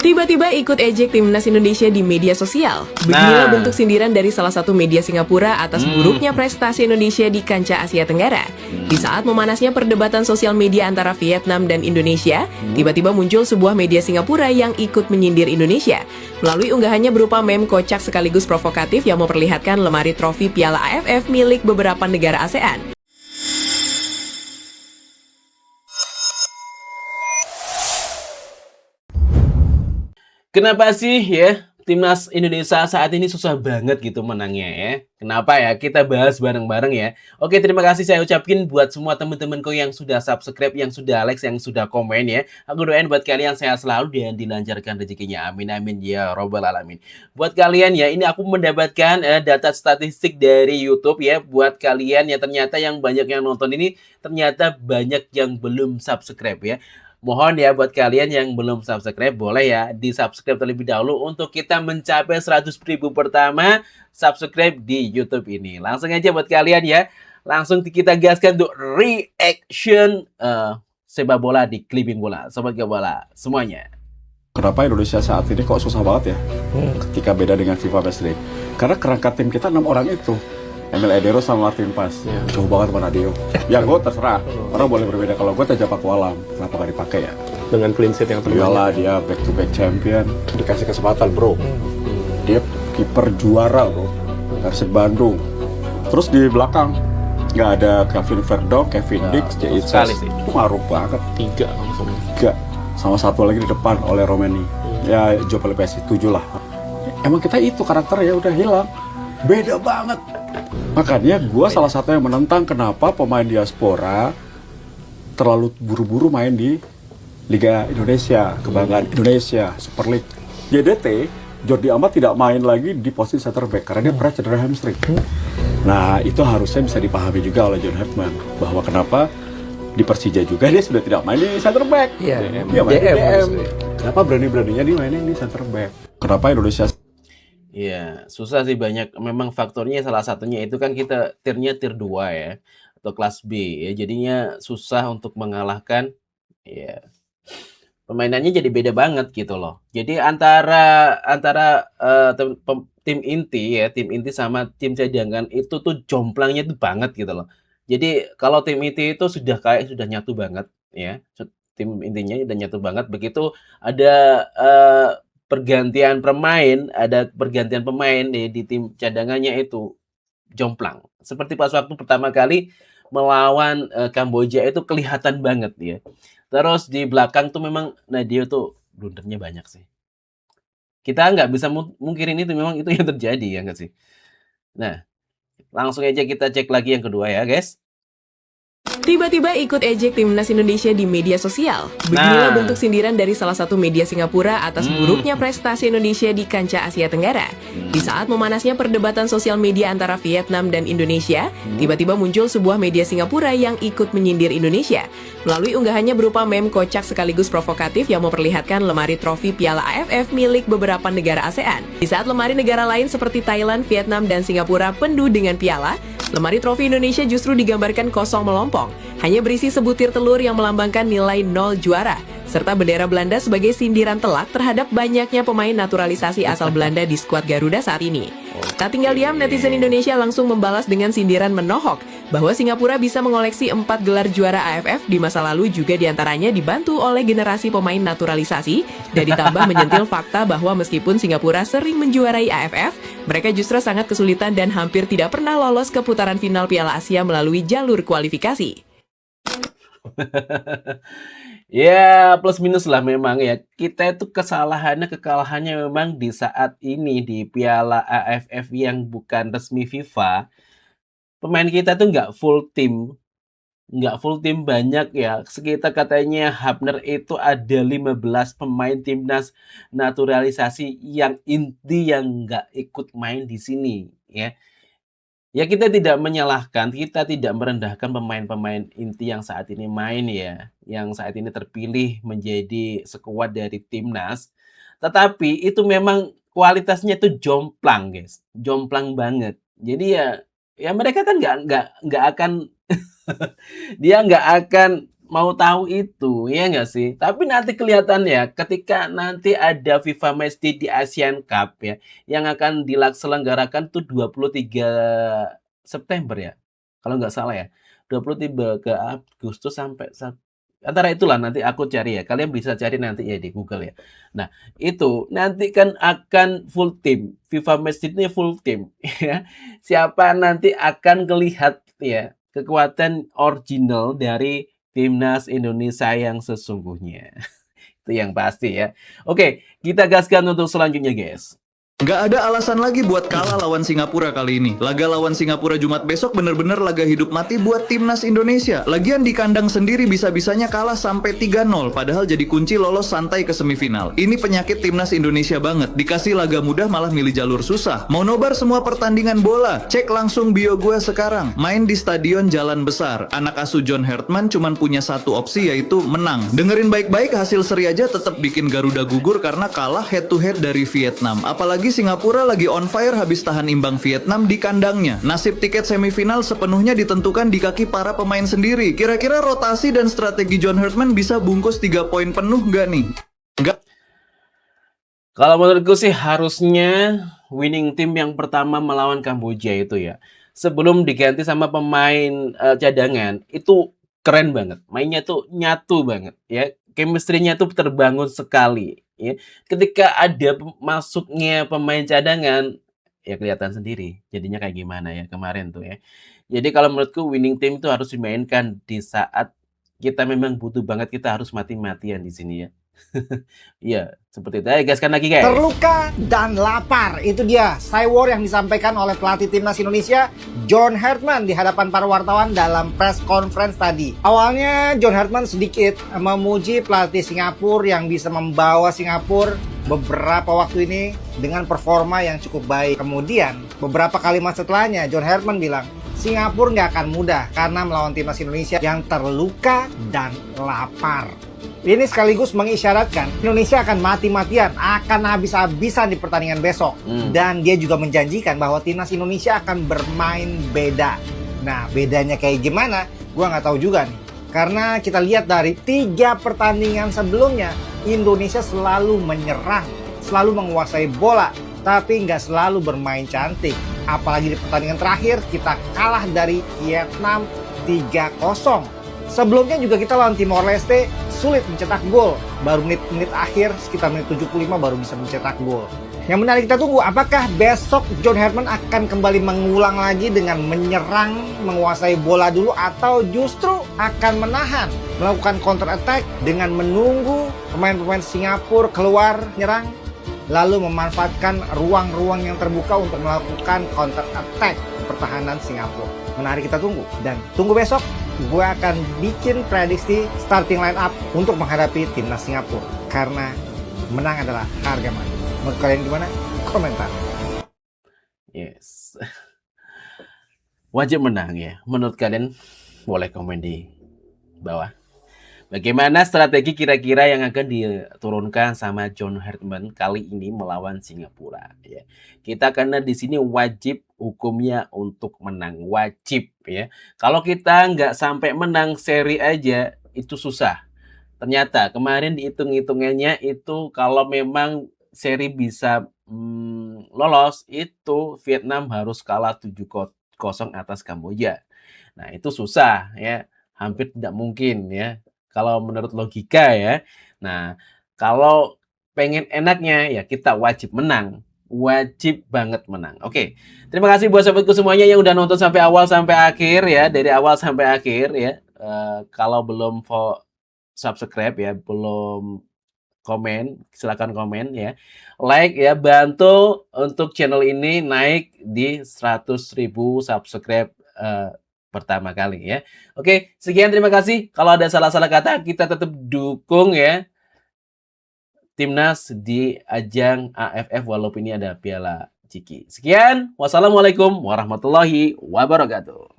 Tiba-tiba ikut ejek timnas Indonesia di media sosial. Beginilah bentuk sindiran dari salah satu media Singapura atas buruknya prestasi Indonesia di kancah Asia Tenggara. Di saat memanasnya perdebatan sosial media antara Vietnam dan Indonesia, tiba-tiba muncul sebuah media Singapura yang ikut menyindir Indonesia. Melalui unggahannya berupa meme kocak sekaligus provokatif yang memperlihatkan lemari trofi Piala AFF milik beberapa negara ASEAN. Kenapa sih ya timnas Indonesia saat ini susah banget gitu menangnya ya? Kenapa ya? Kita bahas bareng-bareng ya. Oke, terima kasih saya ucapin buat semua teman-temanku yang sudah subscribe, yang sudah like, yang sudah komen ya. Aku doain buat kalian sehat selalu dan dilancarkan rezekinya. Amin amin ya robbal alamin. Buat kalian ya, ini aku mendapatkan data statistik dari YouTube ya. Buat kalian ya ternyata yang banyak yang nonton ini ternyata banyak yang belum subscribe ya. Mohon ya buat kalian yang belum subscribe, boleh ya di-subscribe terlebih dahulu untuk kita mencapai 100.000 pertama subscribe di YouTube ini. Langsung aja buat kalian ya, langsung kita gaskan untuk reaction sepak bola di Clipping Bola, Sobat Bola semuanya. Kenapa Indonesia saat ini kok susah banget ya ketika beda dengan FIFA Matchday? Karena kerangka tim kita 6 orang itu. Emil Edero sama Martin Pas, jauh banget sama Nadeo. Ya gue terserah, orang boleh berbeda. Kalau gue Teja Pakualam, kenapa gak dipakai ya? Dengan clean sheet yang terbanyak. Iyalah, dia back to back champion, dikasih kesempatan bro. Dia kiper juara bro, Persib Bandung. Terus di belakang nggak ada Kevin Verdonk, Kevin Dix, sekali sih. itu ngaruh banget. 3 langsung. 3, sama satu lagi di depan oleh Romani. Ya Joe Pelopessi 7 lah. Emang kita itu karakternya udah hilang, beda banget. Makanya gue salah satu yang menentang kenapa pemain diaspora terlalu buru-buru main di Liga Indonesia, kebanggaan Indonesia, Super League. GDT, Jordi Amat tidak main lagi di posisi center back karena dia pernah cedera hamstring. Nah itu harusnya bisa dipahami juga oleh John Herdman bahwa kenapa di Persija juga dia sudah tidak main di center back. Iya, dia main di DM. harusnya. Kenapa berani-beraninya dia mainin di center back? Kenapa Indonesia? Iya, susah sih banyak. Memang faktornya salah satunya itu kan kita tiernya tier 2 ya, atau kelas B ya. Jadinya susah untuk mengalahkan ya. Permainannya jadi beda banget gitu loh. Jadi antara tim inti sama tim cadangan itu tuh jomplangnya tuh banget gitu loh. Jadi kalau tim inti itu sudah nyatu banget ya. Tim intinya udah nyatu banget. Begitu ada pergantian pemain di tim cadangannya itu jomplang. Seperti pas waktu pertama kali melawan Kamboja itu kelihatan banget ya. Terus di belakang tuh memang Nadeo tuh blundernya banyak sih. Kita nggak bisa mungkirin itu, memang itu yang terjadi ya nggak sih? Nah, langsung aja kita cek lagi yang kedua ya guys. Tiba-tiba ikut ejek timnas Indonesia di media sosial. Beginilah bentuk sindiran dari salah satu media Singapura atas buruknya prestasi Indonesia di kancah Asia Tenggara. Di saat memanasnya perdebatan sosial media antara Vietnam dan Indonesia, tiba-tiba muncul sebuah media Singapura yang ikut menyindir Indonesia. Melalui unggahannya berupa meme kocak sekaligus provokatif yang memperlihatkan lemari trofi Piala AFF milik beberapa negara ASEAN. Di saat lemari negara lain seperti Thailand, Vietnam, dan Singapura penuh dengan piala, lemari trofi Indonesia justru digambarkan kosong melompong, hanya berisi sebutir telur yang melambangkan nilai 0 juara, serta bendera Belanda sebagai sindiran telak terhadap banyaknya pemain naturalisasi asal Belanda di skuad Garuda saat ini. Tak tinggal diam, netizen Indonesia langsung membalas dengan sindiran menohok bahwa Singapura bisa mengoleksi 4 gelar juara AFF di masa lalu, juga diantaranya dibantu oleh generasi pemain naturalisasi, dan ditambah menyentil fakta bahwa meskipun Singapura sering menjuarai AFF, mereka justru sangat kesulitan dan hampir tidak pernah lolos ke putaran final Piala Asia melalui jalur kualifikasi. Ya plus minus lah memang ya. Kita itu kekalahannya memang di saat ini di Piala AFF yang bukan resmi FIFA. Pemain kita tuh nggak full tim banyak ya. Sekitar katanya Hapner itu ada 15 pemain timnas naturalisasi yang inti yang nggak ikut main di sini ya. Ya kita tidak menyalahkan, kita tidak merendahkan pemain-pemain inti yang saat ini main ya, yang saat ini terpilih menjadi skuad dari timnas. Tetapi itu memang kualitasnya itu jomplang, guys, jomplang banget. Jadi ya mereka kan nggak akan dia nggak akan mau tahu itu, ya nggak sih? Tapi nanti kelihatan ya, ketika nanti ada FIFA Matchday di Asian Cup ya, yang akan diselenggarakan tuh 23 September ya, kalau nggak salah ya. 23 ke Agustus sampai antara itulah nanti aku cari ya. Kalian bisa cari nanti ya di Google ya. Nah, itu nanti kan akan full team. FIFA Matchday itu full team ya. Siapa nanti akan kelihatan ya kekuatan original dari timnas Indonesia yang sesungguhnya. Itu yang pasti ya. Oke, kita gaskan untuk selanjutnya, guys. Nggak ada alasan lagi buat kalah lawan Singapura kali ini. Laga lawan Singapura Jumat besok bener-bener laga hidup mati buat timnas Indonesia. Lagian di kandang sendiri bisa-bisanya kalah sampai 3-0, padahal jadi kunci lolos santai ke semifinal. Ini penyakit timnas Indonesia banget. Dikasih laga mudah malah milih jalur susah. Mau nobar semua pertandingan bola? Cek langsung bio gue sekarang. Main di Stadion Jalan Besar. Anak asuh John Hartman cuman punya satu opsi, yaitu menang. Dengerin baik-baik, hasil seri aja tetap bikin Garuda gugur karena kalah head to head dari Vietnam. Apalagi Singapura lagi on fire habis tahan imbang Vietnam di kandangnya. Nasib tiket semifinal sepenuhnya ditentukan di kaki para pemain sendiri. Kira-kira rotasi dan strategi John Hartman bisa bungkus 3 poin penuh nggak nih? Nggak. Kalau menurutku sih harusnya winning team yang pertama melawan Kamboja itu ya, sebelum diganti sama pemain cadangan, itu keren banget. Mainnya tuh nyatu banget ya. Chemistry-nya tuh terbangun sekali ya. Ketika ada masuknya pemain cadangan, ya kelihatan sendiri jadinya kayak gimana ya kemarin tuh ya. Jadi kalau menurutku winning team itu harus dimainkan di saat kita memang butuh banget, kita harus mati-matian di sini ya. Iya, seperti itu. Ayo gaskan lagi, guys. Terluka dan lapar, itu dia cywar yang disampaikan oleh pelatih timnas Indonesia John Hartman di hadapan para wartawan dalam press conference tadi. Awalnya John Hartman sedikit memuji pelatih Singapura yang bisa membawa Singapura beberapa waktu ini dengan performa yang cukup baik. Kemudian beberapa kalimat setelahnya John Hartman bilang Singapura nggak akan mudah karena melawan timnas Indonesia yang terluka dan lapar. Ini sekaligus mengisyaratkan Indonesia akan mati-matian, akan habis-habisan di pertandingan besok. Dan dia juga menjanjikan bahwa timnas Indonesia akan bermain beda. Nah, bedanya kayak gimana? Gua nggak tahu juga nih. Karena kita lihat dari 3 pertandingan sebelumnya, Indonesia selalu menyerang, selalu menguasai bola, tapi nggak selalu bermain cantik. Apalagi di pertandingan terakhir, kita kalah dari Vietnam 3-0. Sebelumnya juga kita lawan Timor Leste sulit mencetak gol. Baru menit-menit akhir sekitar menit 75 baru bisa mencetak gol. Yang menarik kita tunggu, apakah besok John Hartman akan kembali mengulang lagi dengan menyerang, menguasai bola dulu, atau justru akan menahan, melakukan counter attack dengan menunggu pemain-pemain Singapura keluar nyerang, lalu memanfaatkan ruang-ruang yang terbuka untuk melakukan counter attack pertahanan Singapura. Menarik kita tunggu, dan tunggu besok gue akan bikin prediksi starting line up untuk menghadapi timnas Singapura karena menang adalah harga mati. Menurut kalian gimana? Komentar. Yes. Wajib menang ya. Menurut kalian boleh komen di bawah. Bagaimana strategi kira-kira yang akan diturunkan sama John Hartman kali ini melawan Singapura ya. Kita karena di sini wajib hukumnya untuk menang, wajib ya. Kalau kita nggak sampai menang seri aja itu susah. Ternyata kemarin dihitung-hitungannya itu kalau memang seri bisa lolos itu Vietnam harus kalah 7-0 atas Kamboja. Nah, itu susah ya. Hampir tidak mungkin ya. Kalau menurut logika ya. Nah, kalau pengen enaknya ya kita wajib menang. Wajib banget menang. Oke. Terima kasih buat sahabatku semuanya yang udah nonton sampai awal sampai akhir ya. Dari awal sampai akhir ya. Kalau belum subscribe ya, belum komen, silakan komen ya. Like ya, bantu untuk channel ini naik di 100.000 subscribe pertama kali ya. Oke, sekian, terima kasih. Kalau ada salah-salah kata, kita tetap dukung ya timnas di ajang AFF walaupun ini ada Piala Ciki. Sekian, wassalamualaikum warahmatullahi wabarakatuh.